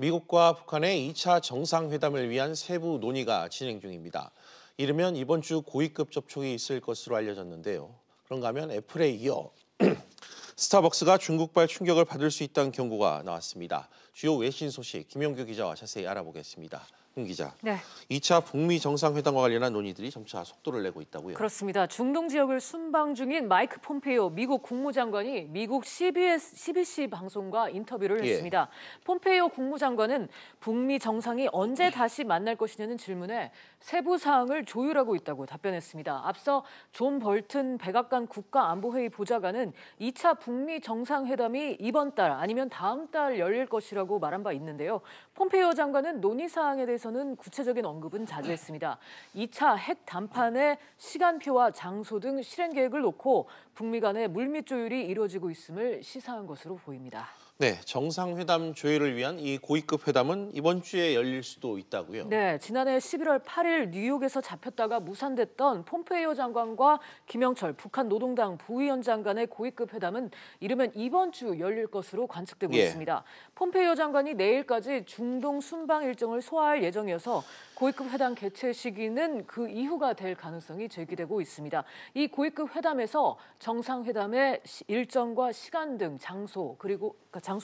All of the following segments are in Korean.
미국과 북한의 2차 정상회담을 위한 세부 논의가 진행 중입니다. 이르면 이번 주 고위급 접촉이 있을 것으로 알려졌는데요. 그런가 하면 애플에 이어 스타벅스가 중국발 충격을 받을 수 있다는 경고가 나왔습니다. 주요 외신 소식 김영규 기자와 자세히 알아보겠습니다. 김 기자, 네. 2차 북미 정상회담과 관련한 논의들이 점차 속도를 내고 있다고요? 그렇습니다. 중동 지역을 순방 중인 마이크 폼페이오 미국 국무장관이 미국 CBC 방송과 인터뷰를 했습니다. 폼페이오 국무장관은 북미 정상이 언제 다시 만날 것이냐는 질문에 세부 사항을 조율하고 있다고 답변했습니다. 앞서 존 볼튼 백악관 국가안보회의 보좌관은 2차 북미 정상회담이 이번 달 아니면 다음 달 열릴 것이라고 말한 바 있는데요. 폼페이오 장관은 논의 사항에 대해서는 구체적인 언급은 자제했습니다. 2차 핵 담판의 시간표와 장소 등 실행 계획을 놓고 북미 간의 물밑 조율이 이루어지고 있음을 시사한 것으로 보입니다. 네, 정상회담 조율을 위한 이 고위급 회담은 이번 주에 열릴 수도 있다고요? 네, 지난해 11월 8일 뉴욕에서 잡혔다가 무산됐던 폼페이오 장관과 김영철 북한 노동당 부위원장 간의 고위급 회담은 이르면 이번 주 열릴 것으로 관측되고 있습니다. 폼페이오 장관이 내일까지 중동 순방 일정을 소화할 예정이어서 고위급 회담 개최 시기는 그 이후가 될 가능성이 제기되고 있습니다. 이 고위급 회담에서 정상회담의 일정과 시간 등 장소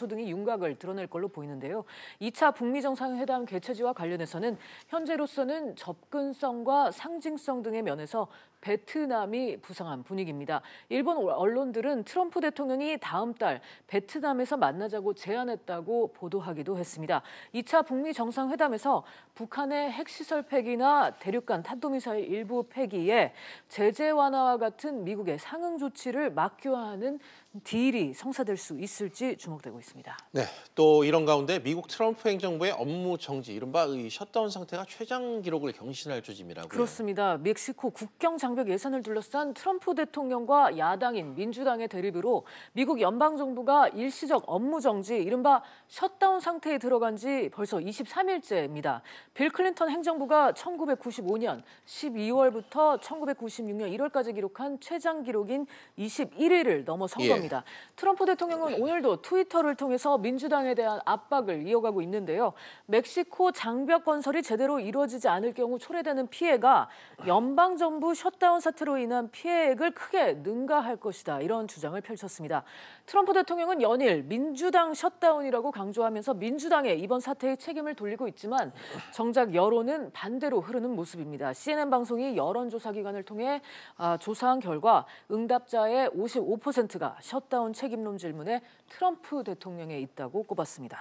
등이 윤곽을 드러낼 걸로 보이는데요. 2차 북미 정상회담 개최지와 관련해서는 현재로서는 접근성과 상징성 등의 면에서 베트남이 부상한 분위기입니다. 일본 언론들은 트럼프 대통령이 다음 달 베트남에서 만나자고 제안했다고 보도하기도 했습니다. 2차 북미 정상회담에서 북한의 핵시설 폐기나 대륙간 탄도미사일 일부 폐기에 제재 완화와 같은 미국의 상응 조치를 막기와 하는 딜이 성사될 수 있을지 주목되고 있습니다. 네, 또 이런 가운데 미국 트럼프 행정부의 업무 정지, 이른바 이 셧다운 상태가 최장 기록을 경신할 조짐이라고요. 그렇습니다. 멕시코 국경 장벽 예산을 둘러싼 트럼프 대통령과 야당인 민주당의 대립으로 미국 연방정부가 일시적 업무 정지, 이른바 셧다운 상태에 들어간 지 벌써 23일째입니다. 빌 클린턴 행정부가 1995년 12월부터 1996년 1월까지 기록한 최장 기록인 21일을 넘어선 겁니다. 트럼프 대통령은 오늘도 트위터를 통해서 민주당에 대한 압박을 이어가고 있는데요. 멕시코 장벽 건설이 제대로 이루어지지 않을 경우 초래되는 피해가 연방정부 셧다운 사태로 인한 피해액을 크게 능가할 것이다. 이런 주장을 펼쳤습니다. 트럼프 대통령은 연일 민주당 셧다운이라고 강조하면서 민주당의 이번 사태에 책임을 돌리고 있지만 정작 여론은 반대로 흐르는 모습입니다. CNN 방송이 여론조사 기관을 통해 조사한 결과 응답자의 55%가 셧다운 책임론 질문에 트럼프 대통령에 있다고 꼽았습니다.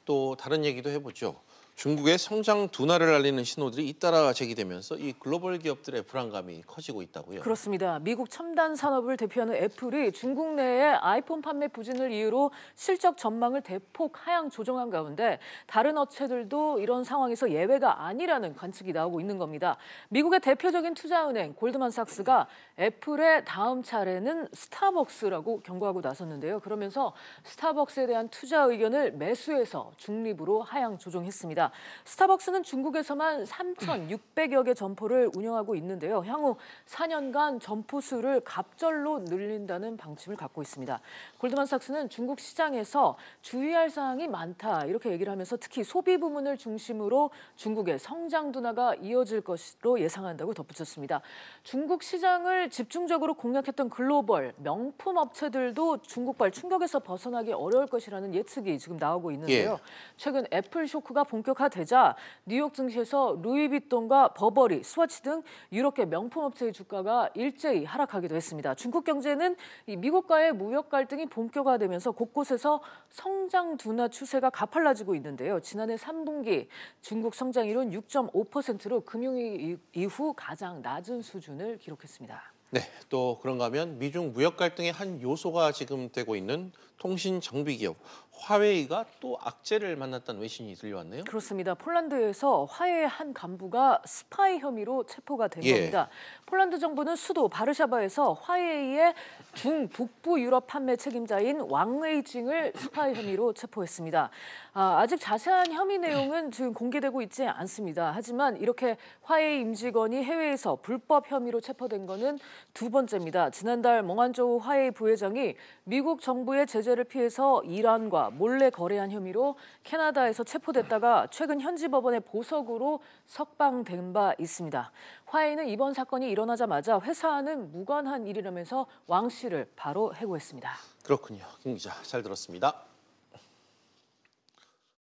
또 다른 얘기도 해보죠. 중국의 성장 둔화를 알리는 신호들이 잇따라 제기되면서 이 글로벌 기업들의 불안감이 커지고 있다고요? 그렇습니다. 미국 첨단 산업을 대표하는 애플이 중국 내의 아이폰 판매 부진을 이유로 실적 전망을 대폭 하향 조정한 가운데 다른 업체들도 이런 상황에서 예외가 아니라는 관측이 나오고 있는 겁니다. 미국의 대표적인 투자은행 골드만삭스가 애플의 다음 차례는 스타벅스라고 경고하고 나섰는데요. 그러면서 스타벅스에 대한 투자 의견을 매수해서 중립으로 하향 조정했습니다. 스타벅스는 중국에서만 3,600여 개 점포를 운영하고 있는데요. 향후 4년간 점포 수를 갑절로 늘린다는 방침을 갖고 있습니다. 골드만삭스는 중국 시장에서 주의할 사항이 많다 이렇게 얘기를 하면서 특히 소비 부문을 중심으로 중국의 성장 둔화가 이어질 것으로 예상한다고 덧붙였습니다. 중국 시장을 집중적으로 공략했던 글로벌 명품 업체들도 중국발 충격에서 벗어나기 어려울 것이라는 예측이 지금 나오고 있는데요. 최근 애플 쇼크가 본격화되자 뉴욕 증시에서 루이비통과 버버리, 스와치 등 유럽계 명품 업체의 주가가 일제히 하락하기도 했습니다. 중국 경제는 미국과의 무역 갈등이 본격화되면서 곳곳에서 성장 둔화 추세가 가팔라지고 있는데요. 지난해 3분기 중국 성장률은 6.5%로 금융위기 이후 가장 낮은 수준을 기록했습니다. 네, 또 그런가 하면 미중 무역 갈등의 한 요소가 지금 되고 있는 통신 장비 기업 화웨이가 또 악재를 만났다는 외신이 들려왔네요. 그렇습니다. 폴란드에서 화웨이의 한 간부가 스파이 혐의로 체포가 된 겁니다. 폴란드 정부는 수도 바르샤바에서 화웨이의 중북부 유럽 판매 책임자인 왕웨이징을 스파이 혐의로 체포했습니다. 아직 자세한 혐의 내용은 지금 공개되고 있지 않습니다. 하지만 이렇게 화웨이 임직원이 해외에서 불법 혐의로 체포된 것은 두 번째입니다. 지난달 몽환조우 화웨이 부회장이 미국 정부의 제재를 피해서 이란과 회사와 몰래 거래한 혐의로 캐나다에서 체포됐다가 최근 현지 법원의 보석으로 석방된 바 있습니다. 화해는 이번 사건이 일어나자마자 회사와는 무관한 일이라면서 왕 씨를 바로 해고했습니다. 그렇군요. 김 기자 잘 들었습니다.